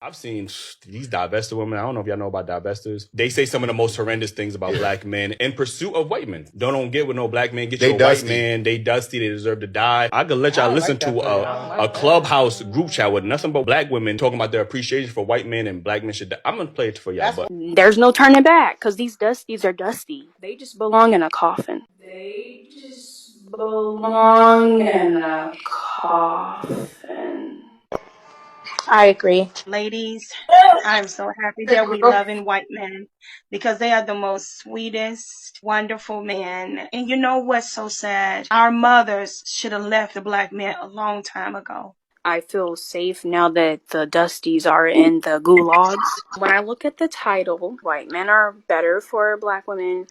I've seen these divested women. I don't know if y'all know about divestors. They say some of the most horrendous things about black men in pursuit of white men. Don't get with no black man. Get you a white man. They dusty. They deserve to die. I could let y'all listen to a Clubhouse group chat with nothing but black women talking about their appreciation for white men and black men should die. I'm going to play it for y'all. But there's no turning back because these dusties are dusty. They just belong in a coffin. They just belong in a coffin. I agree. Ladies, I'm so happy that we loving white men because they are the most sweetest, wonderful men. And you know what's so sad? Our mothers should have left the black men a long time ago. I feel safe now that the dusties are in the gulags. When I look at the title, white men are better for black women.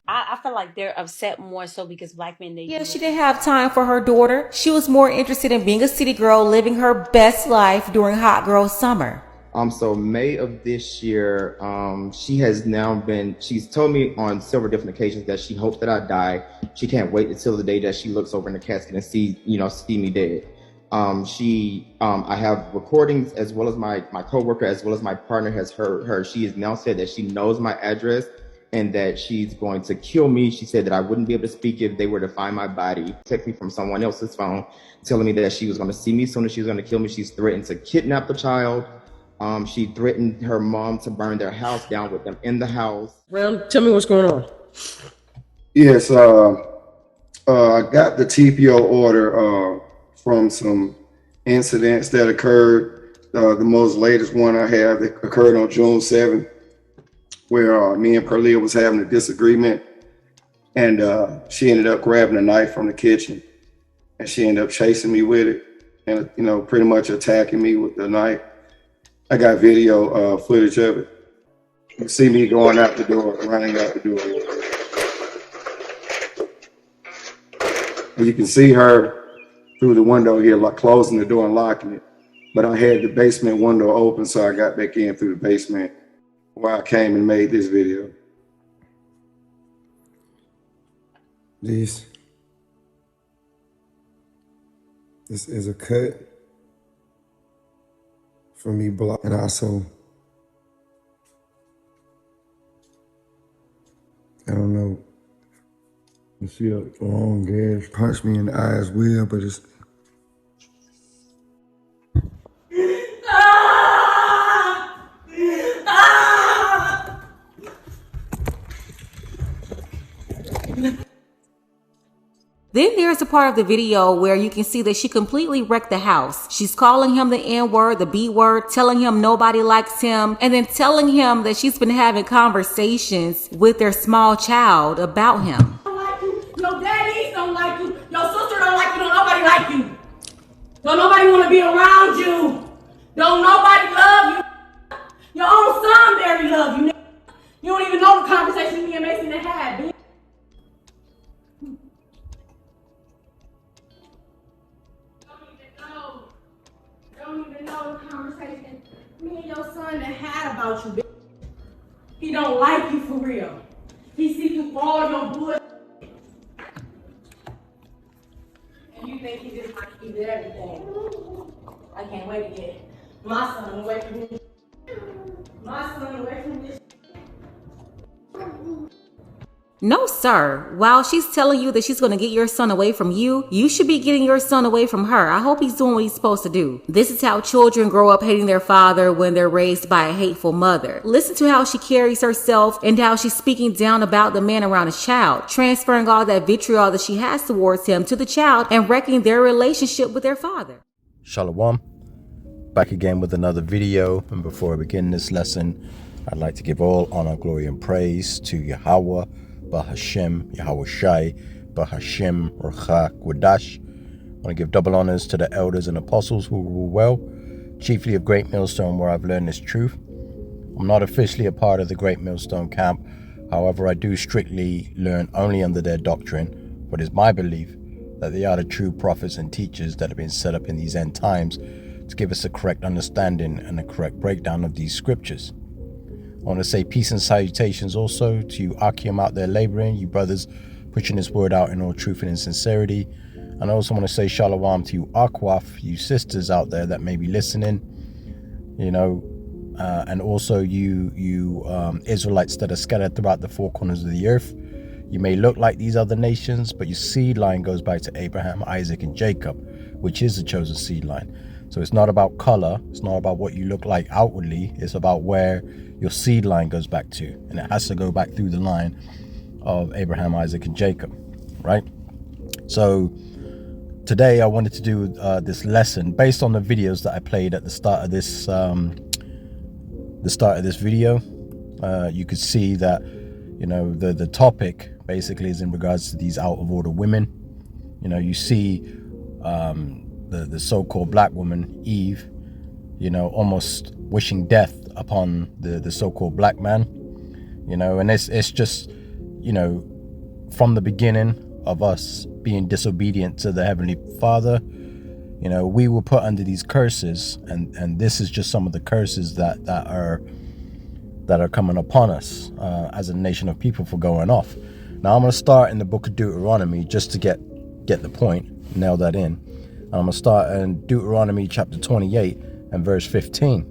I feel like they're upset more so because black men, she didn't have time for her daughter. She was more interested in being a city girl, living her best life during hot girl summer. So May of this year, she's told me on several different occasions that she hopes that I die. She can't wait until the day that she looks over in the casket and see me dead. I have recordings as well as my coworker, as well as my partner has heard her. She has now said that she knows my address and that she's going to kill me. She said that I wouldn't be able to speak if they were to find my body. Text me from someone else's phone telling me that she was going to see me as soon as she was going to kill me. She's threatened to kidnap the child. She threatened her mom to burn their house down with them in the house. Ram, tell me what's going on. Yes, I got the TPO order from some incidents that occurred. The most latest one I have that occurred on June 7th, where me and Perlia was having a disagreement, and she ended up grabbing a knife from the kitchen, and she ended up chasing me with it, and pretty much attacking me with the knife. I got video footage of it. You see me going out the door, running out the door. And you can see her through the window here, like closing the door and locking it. But I had the basement window open, so I got back in through the basement where I came and made this video. This is a cut from me blocking, and also, I don't know, you see a long gash punch me in the eye as well, but it's Then there's a part of the video where you can see that she completely wrecked the house. She's calling him the N-word, the B-word, telling him nobody likes him, and then telling him that she's been having conversations with their small child about him. Don't like you. Your daddies don't like you. Your sister don't like you. Don't nobody like you. Don't nobody want to be around you. Don't nobody love you. Your own son barely love you. You don't even know the conversation me and Mason had, bitch. Don't even know the conversation me and your son had about you, bitch. He don't like you for real. He see through all your bullshit. And you think he just like you did everything. I can't wait to get my son away from this. My son away from this. No, sir. While she's telling you that she's going to get your son away from you, you should be getting your son away from her. I hope he's doing what he's supposed to do. This is how children grow up hating their father when they're raised by a hateful mother. Listen to how she carries herself and how she's speaking down about the man around his child, transferring all that vitriol that she has towards him to the child and wrecking their relationship with their father. Shalom. Back again with another video. And before I begin this lesson, I'd like to give all honor, glory, and praise to Yahweh, Bahashem, Yahweh Shai, Bahashem, Ruach Quadash. I want to give double honors to the elders and apostles who rule well, chiefly of Great Millstone, where I've learned this truth. I'm not officially a part of the Great Millstone camp. However, I do strictly learn only under their doctrine, but it's my belief that they are the true prophets and teachers that have been set up in these end times to give us a correct understanding and a correct breakdown of these scriptures. I want to say peace and salutations also to you Akim out there laboring, you brothers pushing this word out in all truth and in sincerity. And I also want to say shalom to you Akwaf, you sisters out there that may be listening. You know, and also you Israelites that are scattered throughout the four corners of the earth. You may look like these other nations, but your seed line goes back to Abraham, Isaac, and Jacob, which is the chosen seed line. So it's not about color. It's not about what you look like outwardly. It's about where your seed line goes back to. And it has to go back through the line of Abraham, Isaac, and Jacob, right? So today I wanted to do this lesson based on the videos that I played at the start of this video. You could see that, you know, the topic basically is in regards to these out of order women. You know, you see the so-called black woman, Eve, you know, almost wishing death upon the so-called black man, you know, and it's just, you know, from the beginning of us being disobedient to the Heavenly Father, you know, we were put under these curses, and this is just some of the curses that are coming upon us as a nation of people for going off. Now I'm going to start in the book of Deuteronomy just to get the point, nail that in. And I'm going to start in Deuteronomy chapter 28 and verse 15.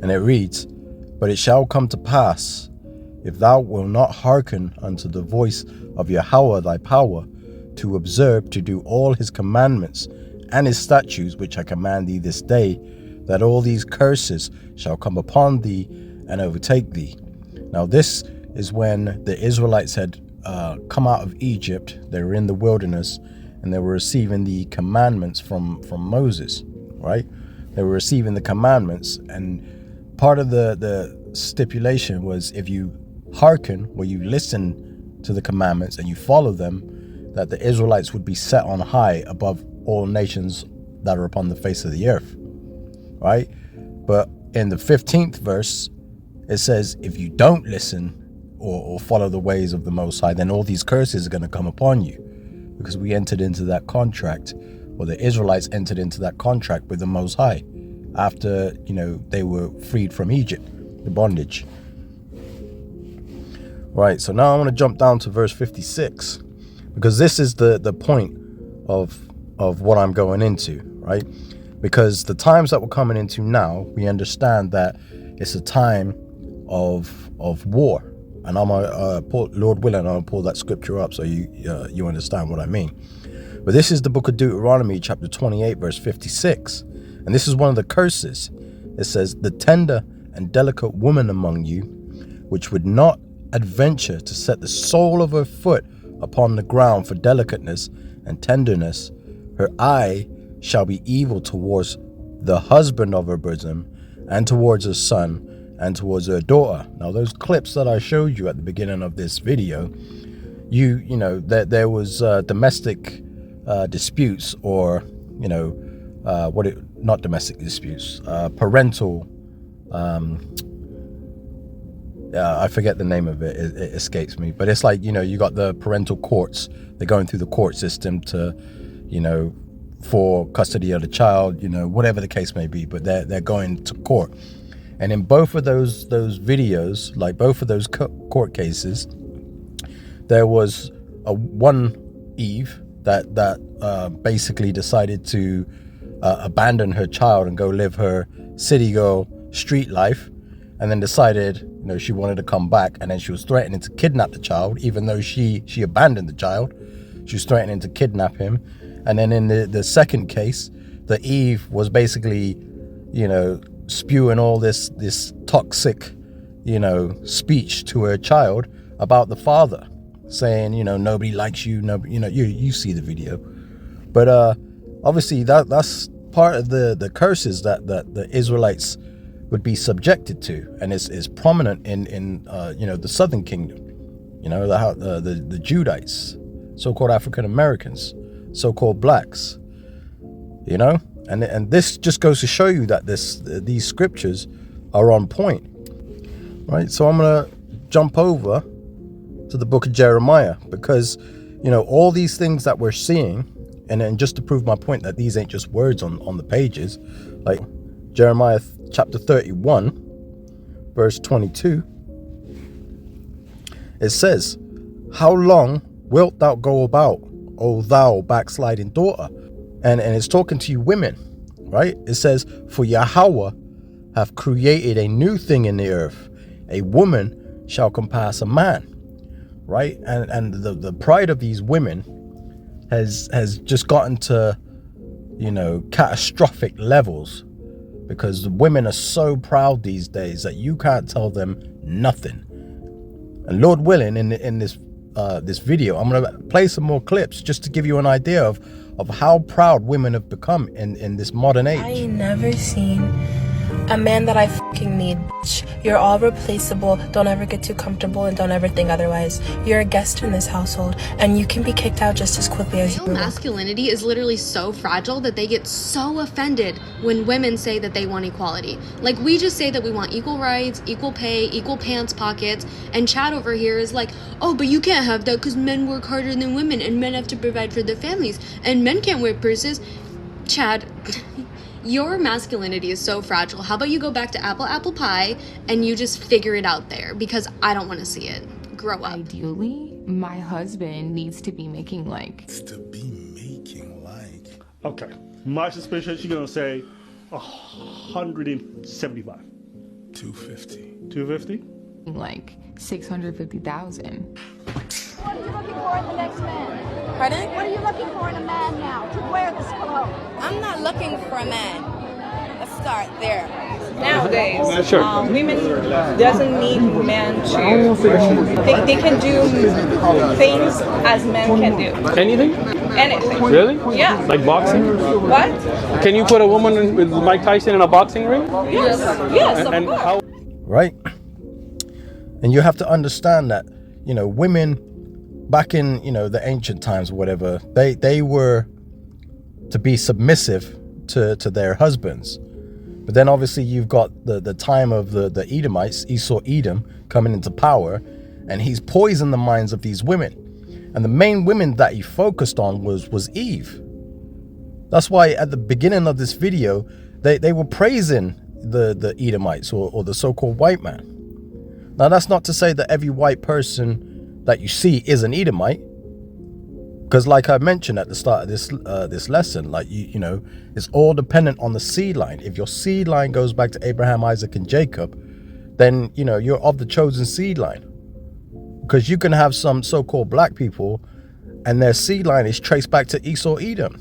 And it reads, "But it shall come to pass, if thou wilt not hearken unto the voice of Yahweh thy power, to observe to do all his commandments and his statutes which I command thee this day, that all these curses shall come upon thee and overtake thee." Now this is when the Israelites had come out of Egypt. They were in the wilderness and they were receiving the commandments from Moses, right? They were receiving the commandments, and part of the stipulation was if you hearken, or you listen to the commandments and you follow them, that the Israelites would be set on high above all nations that are upon the face of the earth, right? But in the 15th verse, it says, if you don't listen or follow the ways of the Most High, then all these curses are going to come upon you, because we entered into that contract, or the Israelites entered into that contract with the Most High after, you know, they were freed from Egypt, the bondage. Right, so now I'm going to jump down to verse 56, because this is the point of what I'm going into, right? Because the times that we're coming into now, we understand that it's a time of war. And I'm gonna Lord willing, I'll pull that scripture up so you understand what I mean. But this is the book of Deuteronomy, chapter 28, verse 56, and this is one of the curses. It says, "The tender and delicate woman among you, which would not adventure to set the sole of her foot upon the ground for delicateness and tenderness, her eye shall be evil towards the husband of her bosom, and towards her son, and towards her daughter." Now those clips that I showed you at the beginning of this video, you know that there was domestic disputes, or, you know, not domestic disputes, parental, I forget the name of it, it escapes me, but it's like, you know, you got the parental courts. They're going through the court system to, you know, for custody of the child, you know, whatever the case may be, but they're going to court. And in both of those videos, like both of those court cases, there was one Eve that basically decided to abandon her child and go live her city girl street life, and then decided, you know, she wanted to come back, and then she was threatening to kidnap the child, even though she abandoned the child. She was threatening to kidnap him. And then in the second case, the Eve was basically, you know, spewing all this toxic, you know, speech to her child about the father, saying, you know, nobody likes you, nobody, you know, you see the video. But obviously that's part of the curses that the Israelites would be subjected to, and is prominent in you know, the southern kingdom, you know, the Judites, so-called African Americans, so-called blacks, you know. And this just goes to show you that these scriptures are on point, right? So I'm going to jump over to the book of Jeremiah, because, you know, all these things that we're seeing, and just to prove my point that these ain't just words on the pages, like Jeremiah chapter 31, verse 22, it says, "How long wilt thou go about, O thou backsliding daughter?" And it's talking to you women, right? It says, "For Yahweh have created a new thing in the earth. A woman shall compass a man. Right? And the pride of these women has just gotten to, catastrophic levels, because the women are so proud these days that you can't tell them nothing. And Lord willing, in this video, I'm gonna play some more clips just to give you an idea of how proud women have become in this modern age. I ain't never seen a man that I fucking need, bitch. You're all replaceable. Don't ever get too comfortable and don't ever think otherwise. You're a guest in this household and you can be kicked out just as quickly as you. Masculinity is literally so fragile that they get so offended when women say that they want equality. Like, we just say that we want equal rights, equal pay, equal pants pockets, and Chad over here is like, oh, but you can't have that because men work harder than women and men have to provide for their families and men can't wear purses. Chad, your masculinity is so fragile. How about you go back to apple pie and you just figure it out there, because I don't want to see it. Grow up. Ideally, my husband needs to be making Okay. My suspicion, she's going to say 175. 250. 250? Like 650,000. What are you looking for in the next man? Pardon? What are you looking for in a man now to wear this clothes? I'm not looking for a man. Let's start there. Nowadays, women doesn't need men to. They can do things as men can do. Anything? Anything. Really? Yeah. Like boxing? What? Can you put a woman with Mike Tyson in a boxing ring? Yes. Yes. And of course. how? Right? And you have to understand that, women back in, the ancient times or whatever, they were to be submissive to their husbands. But then obviously you've got the time of the Edomites, Esau Edom, coming into power, and he's poisoned the minds of these women. And the main women that he focused on was Eve. That's why at the beginning of this video, they were praising the Edomites or the so-called white man. Now, that's not to say that every white person that you see is an Edomite, because like I mentioned at the start of this lesson, like it's all dependent on the seed line. If your seed line goes back to Abraham, Isaac, and Jacob, then you're of the chosen seed line. Because you can have some so-called black people, and their seed line is traced back to Esau Edom,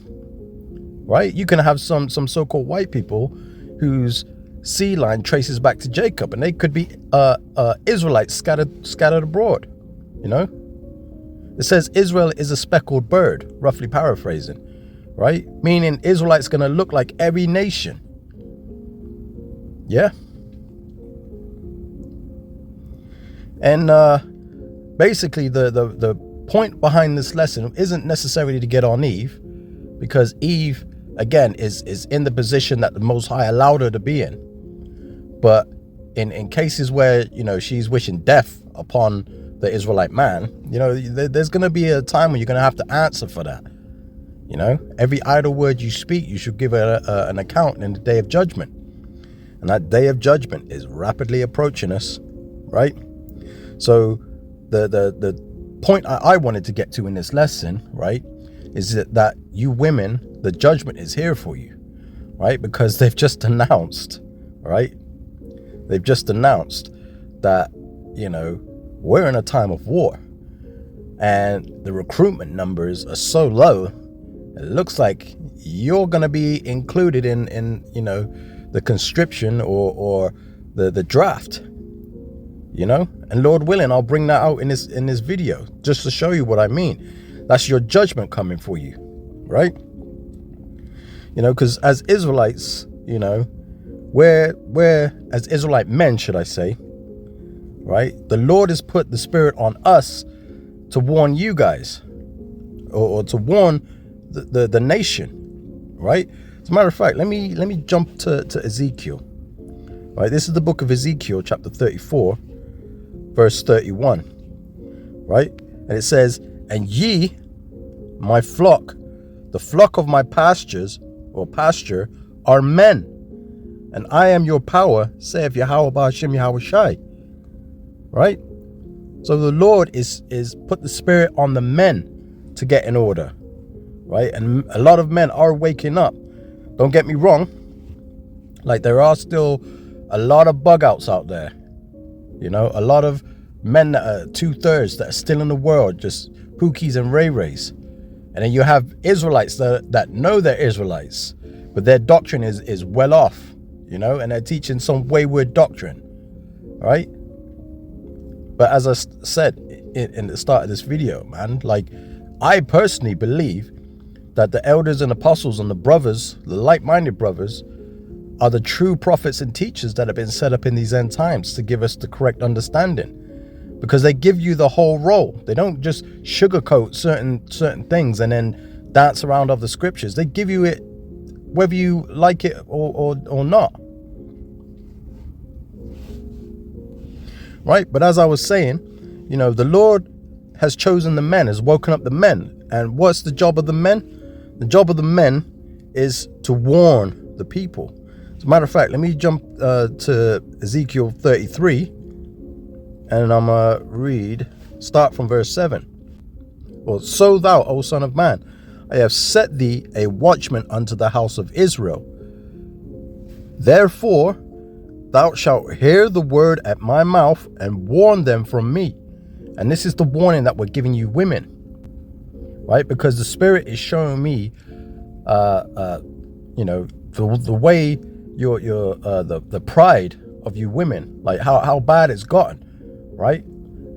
right? You can have some so-called white people whose seed line traces back to Jacob, and they could be Israelites scattered abroad. It says Israel is a speckled bird, roughly paraphrasing, right? Meaning Israelites going to look like every nation. Yeah. And basically the point behind this lesson isn't necessarily to get on Eve, because Eve, again, is in the position that the Most High allowed her to be in. But in cases where, she's wishing death upon the Israelite man, there's going to be a time when you're going to have to answer for that. Every idle word you speak, you should give an account in the day of judgment. And that day of judgment is rapidly approaching us, right? So the point I wanted to get to in this lesson, right, is that you women, the judgment is here for you, right? Because they've just announced, right? They've just announced that, we're in a time of war, and the recruitment numbers are so low, it looks like you're going to be included in the conscription or the draft, and Lord willing, I'll bring that out in this video just to show you what I mean. That's your judgment coming for you, right? Because as Israelites, we're as Israelite men, should I say, right? The Lord has put the Spirit on us to warn you guys, or to warn the nation, right? As a matter of fact, let me jump to Ezekiel. Right, this is the book of Ezekiel, chapter 34, verse 31. Right, and it says, "And ye, my flock, the flock of my pastures or pasture, are men, and I am your power, saith Yahweh Ba'ashem Yahweh Shai." Right? So the Lord is put the Spirit on the men to get in order. Right? And a lot of men are waking up. Don't get me wrong. Like, there are still a lot of bug outs out there. You know, a lot of men that are 2/3 that are still in the world, just pookies and ray-rays. And then you have Israelites that know they're Israelites, but their doctrine is well off, you know, and they're teaching some wayward doctrine, right? But as I said in the start of this video, man, like, I personally believe that the elders and apostles and the brothers, the like-minded brothers, are the true prophets and teachers that have been set up in these end times to give us the correct understanding. Because they give you the whole role. They don't just sugarcoat certain things and then dance around other scriptures. They give you it whether you like it or not. Right? But as I was saying, you know, the Lord has chosen the men, has woken up the men. And what's the job of the men? The job of the men is to warn the people. As a matter of fact, let me jump to Ezekiel 33. And I'm going to read, start from verse 7. Well, so thou, O son of man, I have set thee a watchman unto the house of Israel. Therefore, thou shalt hear the word at my mouth and warn them from me. And this is the warning that we're giving you women, right? Because the Spirit is showing me, you know, the way the pride of you women, like how bad it's gotten. Right?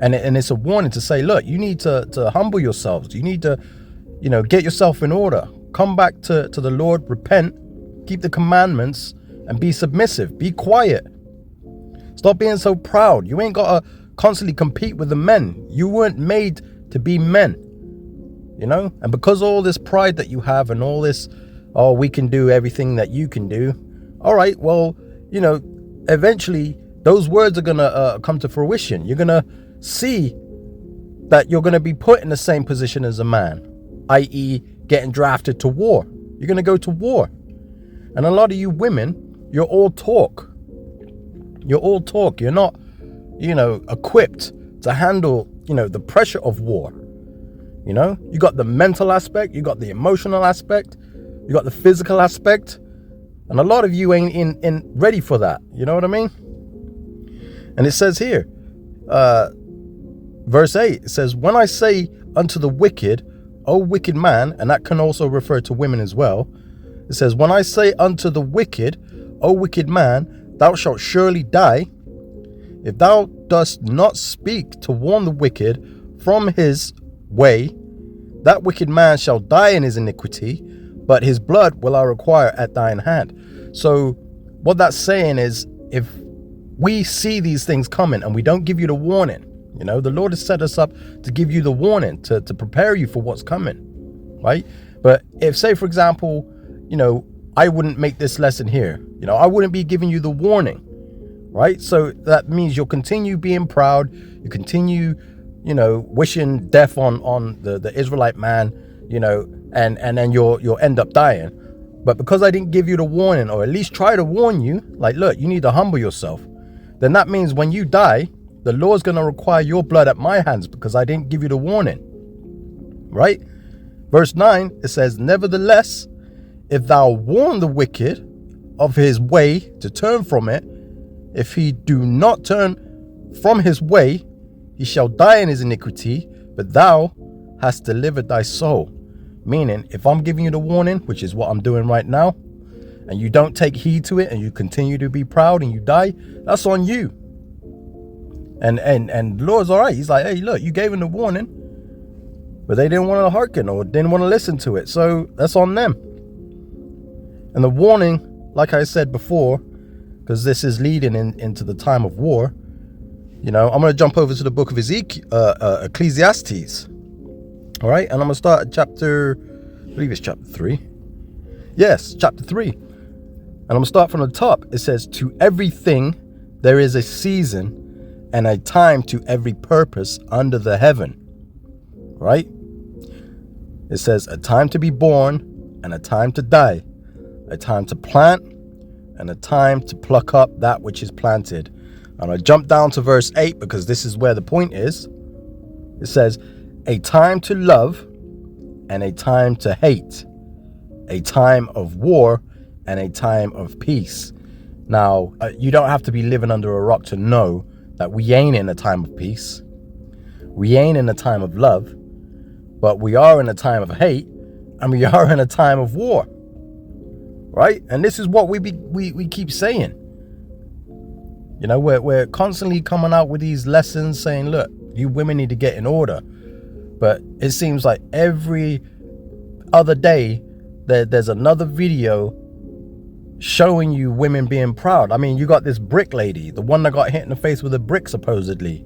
And it's a warning to say, look, you need to humble yourselves. You need to, you know, get yourself in order. Come back to the Lord, repent, keep the commandments, and be submissive. Be quiet. Stop being so proud. You ain't got to constantly compete with the men. You weren't made to be men. You know? And because all this pride that you have and all this, oh, we can do everything that you can do. All right, well, you know, eventually those words are going to come to fruition. You're going to see that you're going to be put in the same position as a man, i.e. getting drafted to war. You're going to go to war. And a lot of you women, you're all talk. You're all talk. You're not, you know, equipped to handle, you know, the pressure of war. You know, you got the mental aspect, you got the emotional aspect, you got the physical aspect. And a lot of you ain't in ready for that. You know what I mean? And it says here, verse 8, it says, when I say unto the wicked, O wicked man, and that can also refer to women as well. It says, when I say unto the wicked, O wicked man, thou shalt surely die. If thou dost not speak to warn the wicked from his way, that wicked man shall die in his iniquity, but his blood will I require at thine hand. So what that's saying is, if we see these things coming and we don't give you the warning, you know, the Lord has set us up to give you the warning, to prepare you for what's coming, right? But if, say, for example, you know, I wouldn't make this lesson here, you know, I wouldn't be giving you the warning, right? So that means you'll continue being proud, you continue, you know, wishing death on the Israelite man, you know, and then you'll end up dying. But because I didn't give you the warning, or at least try to warn you, like, look, you need to humble yourself, then that means when you die, the Lord's going to require your blood at my hands because I didn't give you the warning, right? Verse 9, it says, nevertheless, if thou warn the wicked of his way to turn from it, if he do not turn from his way, he shall die in his iniquity, but thou hast delivered thy soul. Meaning, if I'm giving you the warning, which is what I'm doing right now, and you don't take heed to it and you continue to be proud and you die, that's on you. And the Lord's all right. He's like, hey, look, you gave him the warning, but they didn't want to hearken or didn't want to listen to it. So that's on them. And the warning, like I said before, because this is leading into the time of war, you know, I'm going to jump over to the book of Ecclesiastes. All right. And I'm going to start at chapter, I believe it's chapter 3. Yes, chapter 3. And I'm going to start from the top. It says, to everything there is a season and a time to every purpose under the heaven. Right? It says a time to be born and a time to die, a time to plant and a time to pluck up that which is planted. And I jump down to verse 8 because this is where the point is. It says a time to love and a time to hate, a time of war and a time of peace. Now, you don't have to be living under a rock to know that we ain't in a time of peace. We ain't in a time of love, but we are in a time of hate, and we are in a time of war, right? And this is what we keep saying. You know, we're constantly coming out with these lessons saying, look, you women need to get in order. But it seems like every other day there's another video showing you women being proud. I mean, you got this brick lady, the one that got hit in the face with a brick supposedly.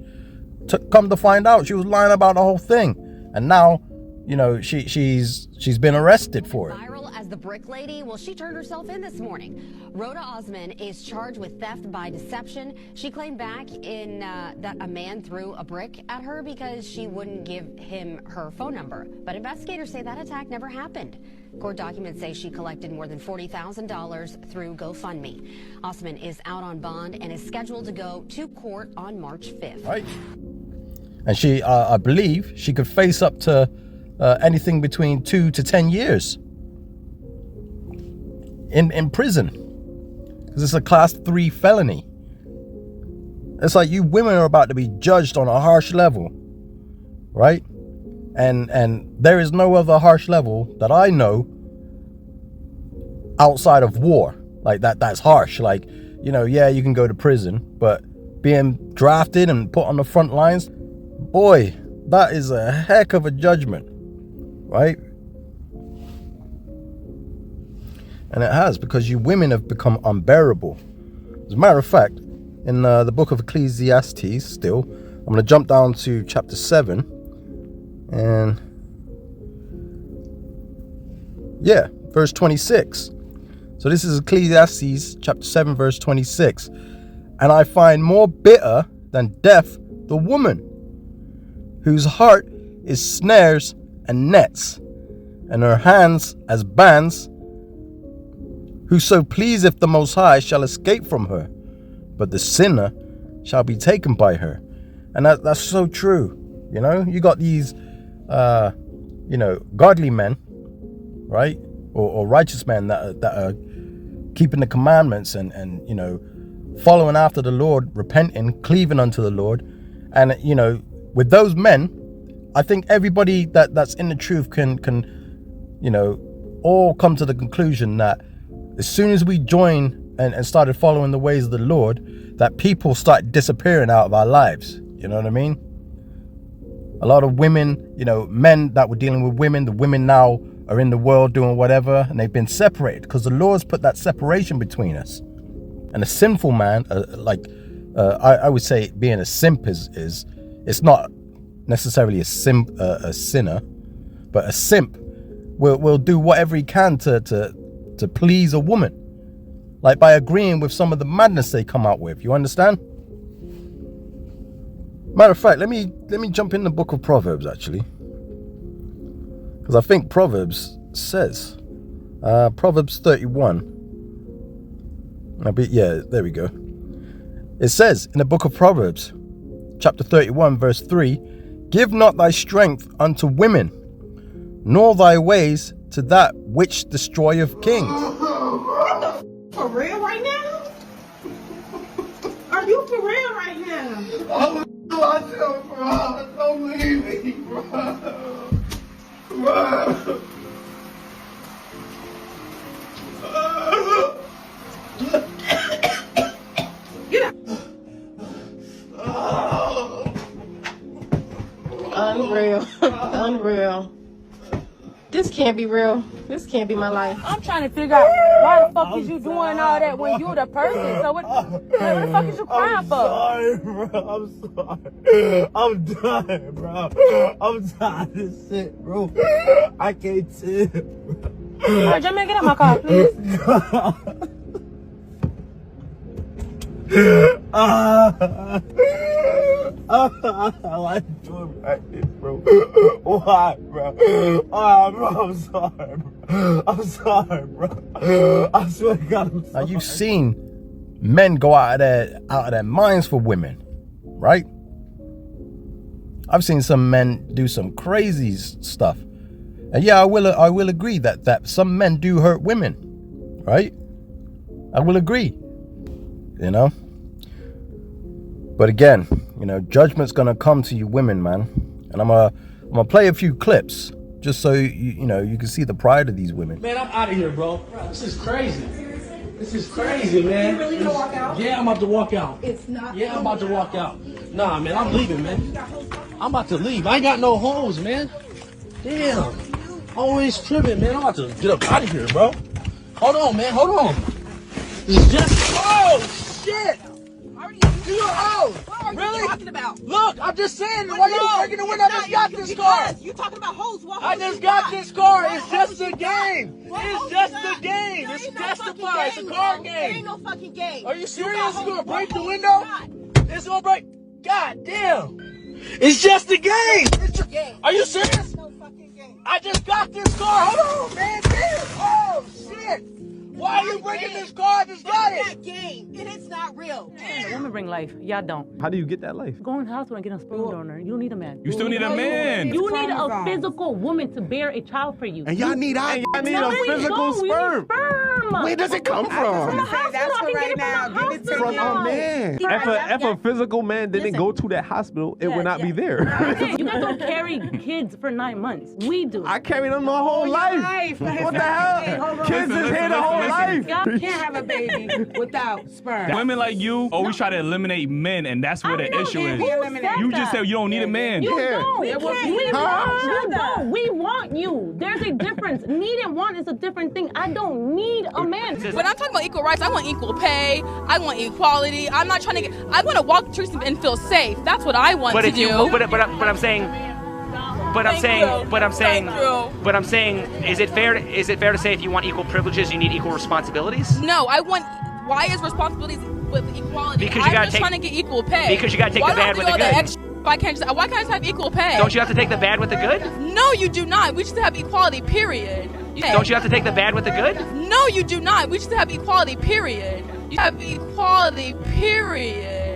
Come to find out, she was lying about the whole thing, and now, you know, she's been arrested for it. Viral as the brick lady. Well, she turned herself in this morning. Rhoda Osman is charged with theft by deception. She claimed back in that a man threw a brick at her because she wouldn't give him her phone number. But investigators say that attack never happened. Court documents say she collected more than $40,000 through GoFundMe. Osman is out on bond and is scheduled to go to court on March 5th. Right. And she, I believe, she could face up to anything between 2 to 10 years in prison, because it's a class 3 felony. It's like you women are about to be judged on a harsh level, right? And there is no other harsh level that I know outside of war. Like that's harsh. Like, you know, yeah, you can go to prison, but being drafted and put on the front lines, boy, that is a heck of a judgment, right? And it has, because you women have become unbearable. As a matter of fact, in the book of Ecclesiastes, still, I'm going to jump down to chapter 7. And yeah, verse 26. So this is Ecclesiastes chapter 7, verse 26. And I find more bitter than death the woman, whose heart is snares and nets, and her hands as bands. Whoso pleaseth the Most High shall escape from her, but the sinner shall be taken by her. And that's so true. You know, you got these you know, godly men, right, or righteous men that are keeping the commandments and you know, following after the Lord, repenting, cleaving unto the Lord. And you know, with those men, I think everybody that's in the truth can you know, all come to the conclusion that as soon as we join and started following the ways of the Lord, that people start disappearing out of our lives. You know what I mean? A lot of women, you know, men that were dealing with women, the women now are in the world doing whatever, and they've been separated because the Lord's put that separation between us. And a sinful man, I would say being a simp is it's not necessarily a sinner, but a simp will do whatever he can to please a woman, like by agreeing with some of the madness they come out with. You understand? Matter of fact, let me jump in the book of Proverbs, actually, because I think Proverbs says, Proverbs 31. Yeah, there we go. It says in the book of Proverbs, chapter 31, verse 3, give not thy strength unto women, nor thy ways to that which destroyeth kings. For real right now? Are you for real right now? Bro, don't leave me, bro. Bro. Get out. Unreal. Unreal. This can't be real. This can't be my life. I'm trying to figure out why the fuck is you doing all that when you're the person. So what the fuck is you crying for? I'm sorry, bro. I'm sorry. I'm done, bro. I'm tired of this shit, bro. I can't tell. All right, Jamie, get out my car, please. Why you doing like this, bro? Why, bro? Bro, I'm sorry, bro. I'm sorry, bro. I swear to God, I'm sorry. Now you've seen men go out of their minds for women, right? I've seen some men do some crazy stuff, and yeah, I will agree that some men do hurt women, right? I will agree. you know. But again, you know, judgment's gonna come to you women, man. And I'm gonna play a few clips just so you know you can see the pride of these women. Man, I'm out of here, bro. This is crazy. This is crazy, man. You really gonna walk out? Yeah, I'm about to walk out. It's not. Yeah, I'm about to walk out. Nah, man, I'm leaving, man. I'm about to leave. I ain't got no hoes, man. Damn. Always tripping, man. I'm about to get up out of here, bro. Hold on, man. Hold on. It's just. Oh, shit. You a hoe. What are Really? you talking about? Look, I'm just saying. Why you breaking the window? I just got this car. You talking about hoes? What I hoes just you got this car. It's just a game. It's just a game. There It's ain't no testified. It's a fucking car game, game. There ain't no fucking game. Are you serious? got It's gonna hoes. break the What window? hoes you got? It's gonna break. God damn. It's just a game. It's Game. Are you serious? No fucking game. I just got this car. Hold on, man. Damn. Oh, shit. Why are you breaking this car? I just got It's it. not game. It is not real. Women bring life. Y'all don't. How do you get that life? Go in the hospital and get a sperm donor. You don't need a man. You still need a man. You need a physical woman to bear a child for you. And y'all need a physical We need sperm. sperm. Where does it come From from? the hospital. That's I for can right get it now. from the Give it to From hospital. a man. If a physical man didn't go to that hospital, it would not be there. You guys don't carry kids for 9 months. We do. I carried them my whole life. What the hell? Kids is here the whole life. You can't have a baby without sperm. Women like you always try to eliminate men, and that's where the issue is. You just said you don't need a man. You don't. Yeah, well, We you want don't. you. Don't. We want you. There's a difference. Need and want is a different thing. I don't need a man. When I'm talking about equal rights, I want equal pay. I want equality. I'm not trying to get. I want to walk the streets and feel safe. That's what I want to do. But I'm saying. But I'm saying, is it fair to say if you want equal privileges, you need equal responsibilities? No, I want. Why is responsibilities with equality? Because you gotta I'm just trying to get equal pay. Because you gotta take the bad with the good. Why can't I just have equal pay? Don't you have to take the bad with the good? No, you do not. We just have equality. Period. Don't you have to take the bad with the good? No, you do not. We just have equality. Period. You have equality. Period.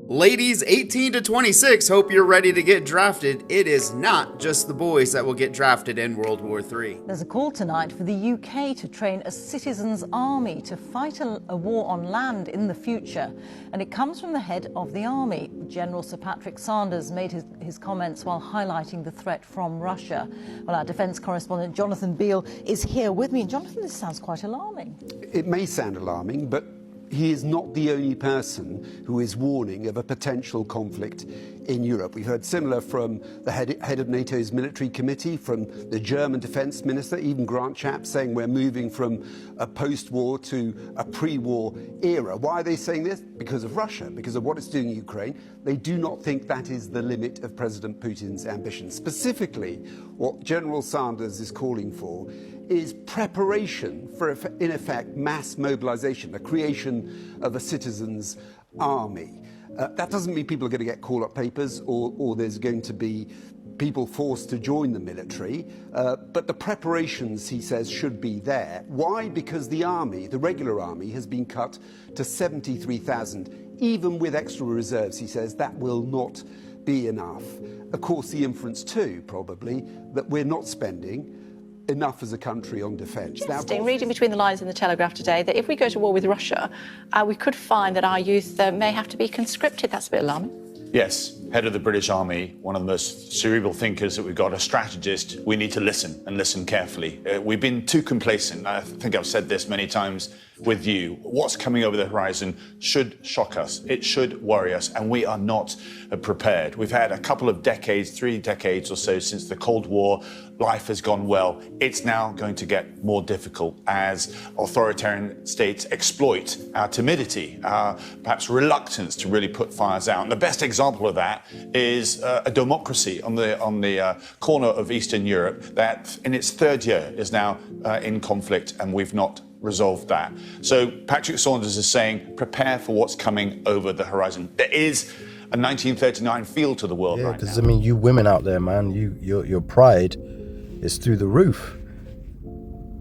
Ladies 18 to 26, hope you're ready to get drafted. It is not just the boys that will get drafted in World War III. There's a call tonight for the UK to train a citizens' army to fight a war on land in the future. And it comes from the head of the army. General Sir Patrick Sanders made his comments while highlighting the threat from Russia. Well, our defence correspondent Jonathan Beale is here with me. And Jonathan, this sounds quite alarming. It may sound alarming, but he is not the only person who is warning of a potential conflict in Europe. We heard similar from the head of NATO's military committee, from the German defence minister, even Grant Shapps saying we're moving from a post-war to a pre-war era. Why are they saying this? Because of Russia, because of what it's doing in Ukraine. They do not think that is the limit of President Putin's ambition. Specifically, what General Sanders is calling for is preparation for, in effect, mass mobilization, the creation of a citizens' army. That doesn't mean people are going to get call-up papers or there's going to be people forced to join the military, but the preparations, he says, should be there. Why? Because the army, the regular army, has been cut to 73,000. Even with extra reserves, he says, that will not be enough. Of course, the inference too, probably, that we're not spending enough as a country on defence. Interesting, reading between the lines in the Telegraph today, that if we go to war with Russia, we could find that our youth may have to be conscripted. That's a bit alarming. Yes, head of the British Army, one of the most cerebral thinkers that we've got, a strategist. We need to listen and listen carefully. We've been too complacent. I think I've said this many times with you. What's coming over the horizon should shock us. It should worry us, and we are not prepared. We've had a couple of decades, 3 decades or so since the Cold War. Life has gone well. It's now going to get more difficult as authoritarian states exploit our timidity, our perhaps reluctance to really put fires out. And the best example of that is a democracy on the corner of Eastern Europe that in its 3rd year is now in conflict, and we've not resolved that. So Patrick Sanders is saying, prepare for what's coming over the horizon. There is a 1939 feel to the world right now. Because I mean, you women out there, man, your pride is through the roof.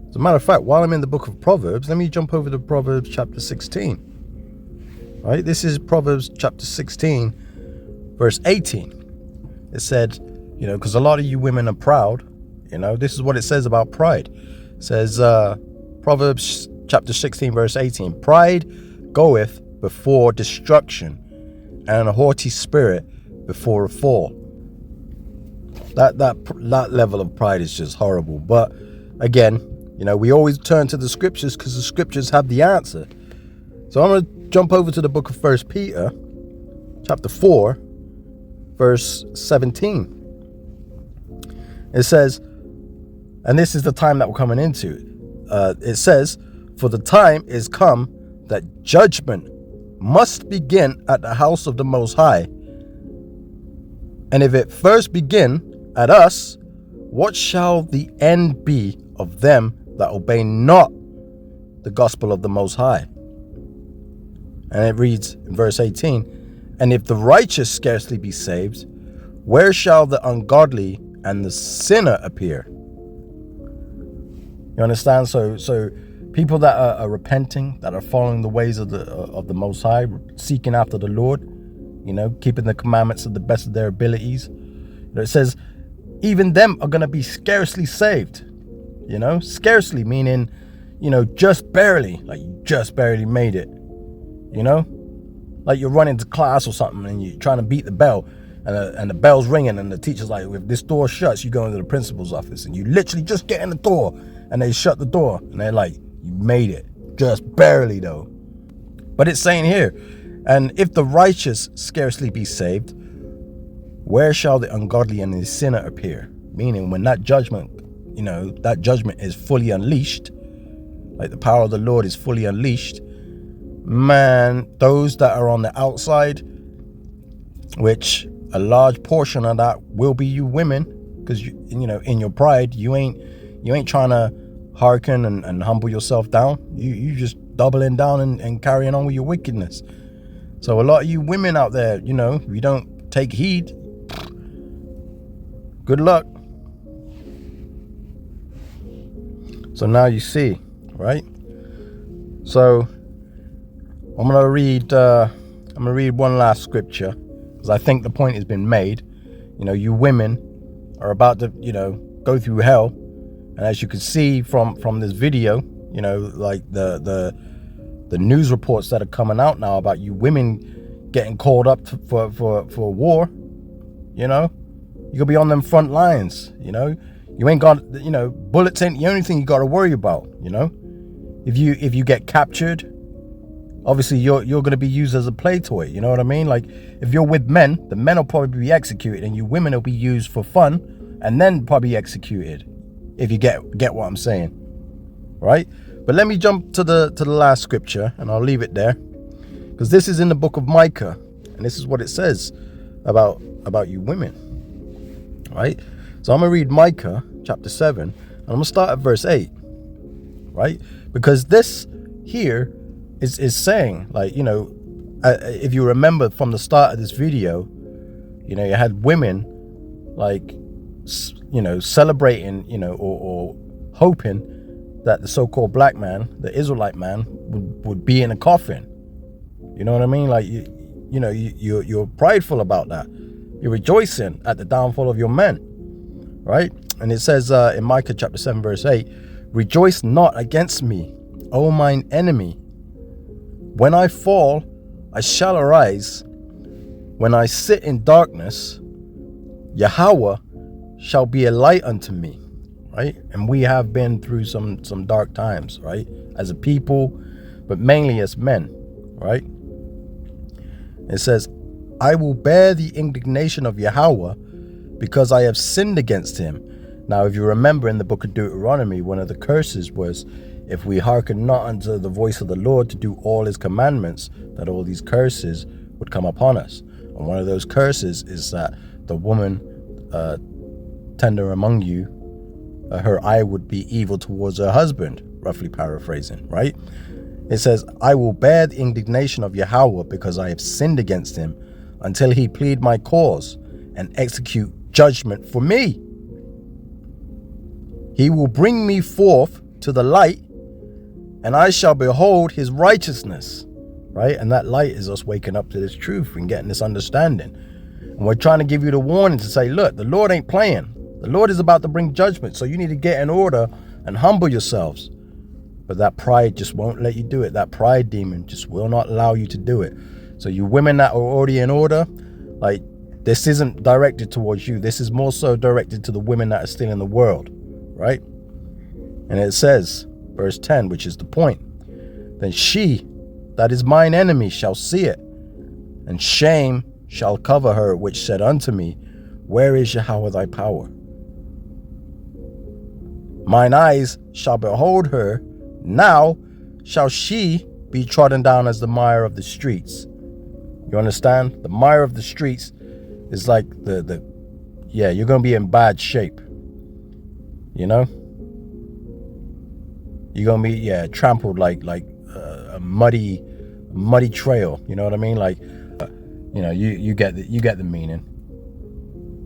As a matter of fact, while I'm in the book of Proverbs, let me jump over to Proverbs chapter 16. Right, this is Proverbs chapter 16, verse 18. It said, you know, because a lot of you women are proud, you know, this is what it says about pride. It says, Proverbs chapter 16, verse 18. Pride goeth before destruction, and a haughty spirit before a fall. That level of pride is just horrible. But again, you know, we always turn to the scriptures because the scriptures have the answer. So I'm going to jump over to the book of 1 Peter, chapter 4, verse 17. It says, and this is the time that we're coming into. It says, for the time is come that judgment must begin at the house of the Most High. And if it first begin at us, what shall the end be of them that obey not the gospel of the Most High? And it reads in verse 18, and if the righteous scarcely be saved, where shall the ungodly and the sinner appear? You understand? So people that are repenting, that are following the ways of the Most High, seeking after the Lord, you know, keeping the commandments to the best of their abilities. You know, it says, even them are going to be scarcely saved. You know, scarcely meaning, you know, just barely, like you just barely made it. You know, like you're running to class or something and you're trying to beat the bell, and the bell's ringing and the teacher's like, if this door shuts, you go into the principal's office, and you literally just get in the door and they shut the door and they're like, you made it, just barely though. But it's saying here, and if the righteous scarcely be saved, where shall the ungodly and the sinner appear? Meaning when that judgment, you know, that judgment is fully unleashed, like the power of the Lord is fully unleashed, man, those that are on the outside, which a large portion of that will be you women, because you know, in your pride, you ain't trying to hearken and humble yourself down. You just doubling down and carrying on with your wickedness. So a lot of you women out there, you know, if you don't take heed, good luck. So now you see, right? So I'm gonna read one last scripture, because I think the point has been made. You know, you women are about to, you know, go through hell, and as you can see from this video, you know, like the news reports that are coming out now about you women getting called up for war. You know, you could be on them front lines. You know, you ain't got, you know, bullets ain't the only thing you got to worry about. You know, if you get captured, obviously you're going to be used as a play toy. You know what I mean? Like if you're with men, the men will probably be executed, and you women will be used for fun and then probably executed. If you get what I'm saying, right? But let me jump to the last scripture, and I'll leave it there, because this is in the book of Micah, and this is what it says about you women, right? So I'm gonna read Micah chapter 7, and I'm gonna start at verse 8, right? Because this here is saying, like, you know, if you remember from the start of this video, you know, you had women like, you know, celebrating, you know, or hoping that the so-called black man, the Israelite man, would be in a coffin. You know what I mean? Like you're prideful about that. You're rejoicing at the downfall of your men, right? And it says in Micah chapter 7 verse 8, rejoice not against me, O mine enemy. When I fall, I shall arise. When I sit in darkness, Yahweh shall be a light unto me, right? And we have been through some dark times, right? As a people, but mainly as men, right? It says, I will bear the indignation of Yahweh because I have sinned against him. Now, if you remember in the book of Deuteronomy, one of the curses was, if we hearken not unto the voice of the Lord to do all his commandments, that all these curses would come upon us. And one of those curses is that the woman tender among you, her eye would be evil towards her husband, roughly paraphrasing, right? It says, I will bear the indignation of Yahweh because I have sinned against him, until he plead my cause and execute judgment for me. He will bring me forth to the light, and I shall behold his righteousness, right? And that light is us waking up to this truth and getting this understanding. And we're trying to give you the warning to say, look, the Lord ain't playing. The Lord is about to bring judgment, so you need to get in order and humble yourselves. But that pride just won't let you do it. That pride demon just will not allow you to do it. So you women that are already in order, like, this isn't directed towards you. This is more so directed to the women that are still in the world, right? And it says, verse 10, which is the point. Then she that is mine enemy shall see it, and shame shall cover her, which said unto me, where is Yahweh thy power? Mine eyes shall behold her, now shall she be trodden down as the mire of the streets. You understand? The mire of the streets is like yeah, you're going to be in bad shape. You know? You're going to be, yeah, trampled like a muddy trail. You know what I mean? Like, you know, you get the meaning.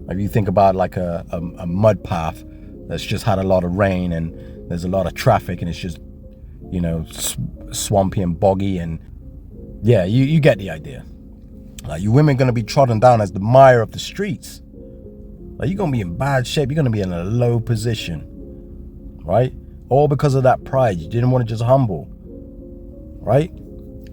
If you think about like a mud path that's just had a lot of rain and there's a lot of traffic and it's just, you know, swampy and boggy, and yeah, you get the idea. Like, you women going to be trodden down as the mire of the streets. Like, you're going to be in bad shape. You're going to be in a low position, right? All because of that pride. You didn't want to just humble, right?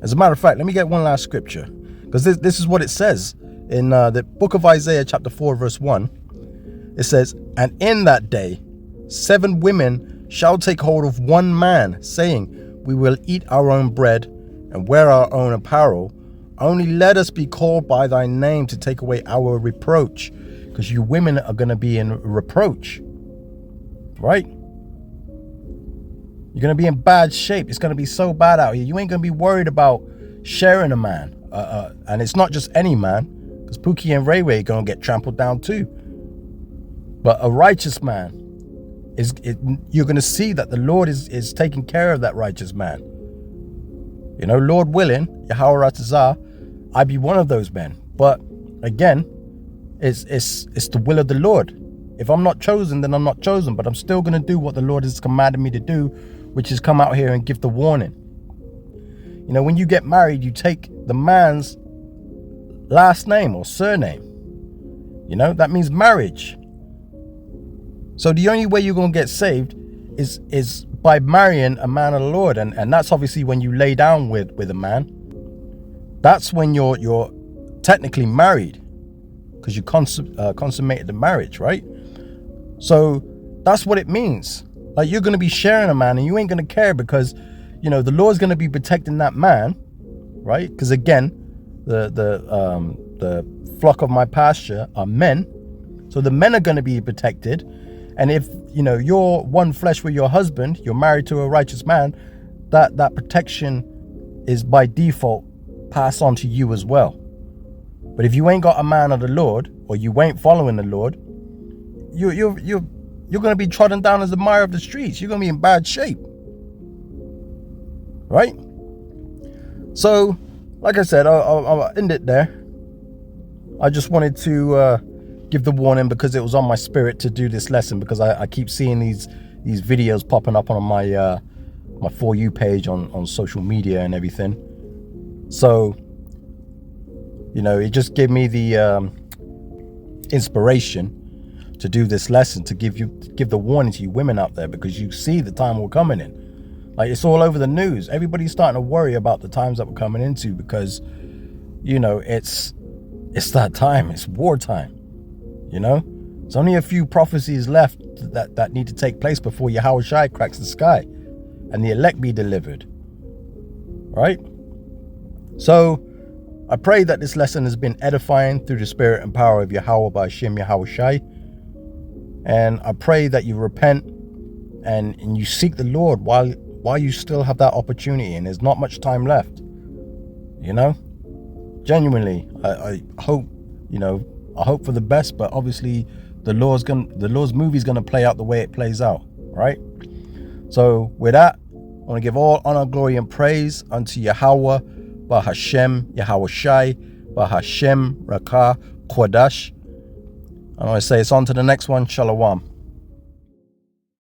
As a matter of fact, let me get one last scripture, because this is what it says in the book of Isaiah chapter 4 verse 1. It says, and in that day 7 women shall take hold of one man, saying, we will eat our own bread and wear our own apparel. Only let us be called by thy name to take away our reproach. Because you women are going to be in reproach, right? You're going to be in bad shape. It's going to be so bad out here. You ain't going to be worried about sharing a man. And it's not just any man, because Pookie and Ray Ray are going to get trampled down too. But a righteous man, you're going to see that the Lord is taking care of that righteous man. You know, Lord willing, Yahweh Ratazah, I be one of those men. But again, it's the will of the Lord. If I'm not chosen, then I'm not chosen. But I'm still going to do what the Lord has commanded me to do, which is come out here and give the warning. You know, when you get married, you take the man's last name or surname. You know, that means marriage. So the only way you're going to get saved is by marrying a man of the Lord. And that's obviously when you lay down with a man. That's when you're technically married, because you consummated the marriage, right? So that's what it means. Like, you're going to be sharing a man and you ain't going to care, because, you know, the Lord's going to be protecting that man, right? Because again, the flock of my pasture are men. So the men are going to be protected. And if, you know, you're one flesh with your husband, you're married to a righteous man, that protection is by default passed on to you as well. But if you ain't got a man of the Lord, or you ain't following the Lord, you're going to be trodden down as the mire of the streets. You're going to be in bad shape, right? So, like I said, I'll end it there. I just wanted to give the warning, because it was on my spirit to do this lesson, because I keep seeing these videos popping up on my my For You page on social media and everything. So, you know, it just gave me the inspiration to do this lesson, to give the warning to you women out there, because you see the time we're coming in. Like, it's all over the news. Everybody's starting to worry about the times that we're coming into, because, you know, it's that time. It's wartime. You know, there's only a few prophecies left that need to take place before Yahweh Shai cracks the sky and the elect be delivered, right? So I pray that this lesson has been edifying through the spirit and power of Yahweh by Hashem Yahweh Shai. And I pray that you repent and you seek the Lord while you still have that opportunity, and there's not much time left. You know, genuinely, I hope, you know, I hope for the best, but obviously the Lord's movie is gonna play out the way it plays out, right? So with that, I want to give all honor, glory, and praise unto Yahweh, Bahashem, Yahweh Shai, Bahashem, Rakah, Kodash. And I say it's on to the next one. Shalom.